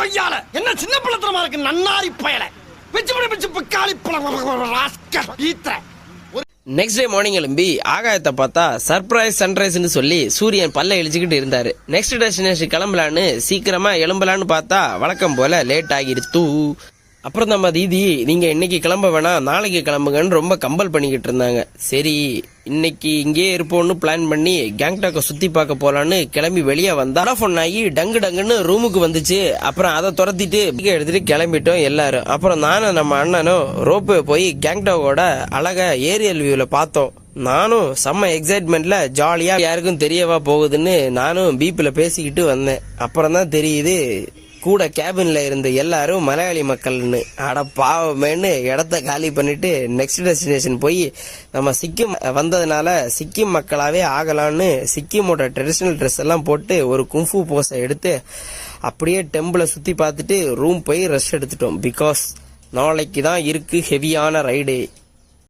கொய்யால என்ன சின்ன பிள்ளத்தனமா இருக்கு நன்னாரி பயல பிச்சு பிக்காளி பழம். நெக்ஸ்ட் டே மார்னிங் எழும்பி ஆகாயத்தை பார்த்தா சர்ப்ரைஸ் சன்ரைஸ்னு சொல்லி சூரியன் பல்ல இழிச்சுக்கிட்டு இருந்தாரு. நெக்ஸ்ட் டெஸ்டினேஷன் கிளம்பலான்னு சீக்கிரமா எழும்பலான்னு பார்த்தா வழக்கம் போல லேட் ஆகிருத்து. அப்புறம் நம்ம தீதி நீங்க இன்னைக்கு கிளம்ப வேணாம் நாளைக்கு கிளம்புங்கன்னு ரொம்ப கம்பல் பண்ணிக்கிட்டு இருந்தாங்க. சரி இன்னைக்கு இங்கே இருப்போம்னு பிளான் பண்ணி கேங்டாக்கை சுத்தி பார்க்க போலான்னு கிளம்பி வெளியே வந்தா ஃபோன் ஆகி டங்கு டங்குன்னு ரூமுக்கு வந்துச்சு. அப்புறம் அதை துரத்திட்டு எடுத்துட்டு கிளம்பிட்டோம் எல்லாரும். அப்புறம் நானும் நம்ம அண்ணனும் ரோப்பு போய் கேங்டாக்கோட அழகா ஏரியல் வியூல பார்த்தோம். நானும் செம்ம எக்ஸைட்மெண்ட்ல ஜாலியா யாருக்கும் தெரியவா போகுதுன்னு நானும் பீப்பில் பேசிக்கிட்டு வந்தேன். அப்புறம் தான் தெரியுது கூட கேபின்ல இருந்த எல்லாரும் மலையாளி மக்கள்னு. அட பாவமேன்னு இடத்த காலி பண்ணிட்டு நெக்ஸ்ட் டெஸ்டினேஷன் போய் நம்ம சிக்கிம் வந்ததுனால சிக்கிம் மக்களாவே ஆகலான்னு சிக்கிமோட ட்ரெடிஷனல் ட்ரெஸ் எல்லாம் போட்டு ஒரு குங்ஃபு போஸை எடுத்து அப்படியே டெம்பிளை சுத்தி பார்த்துட்டு ரூம் போய் ரெஸ்ட் எடுத்துட்டோம். பிகாஸ் நாளைக்கு தான் இருக்கு ஹெவியான ரைடு.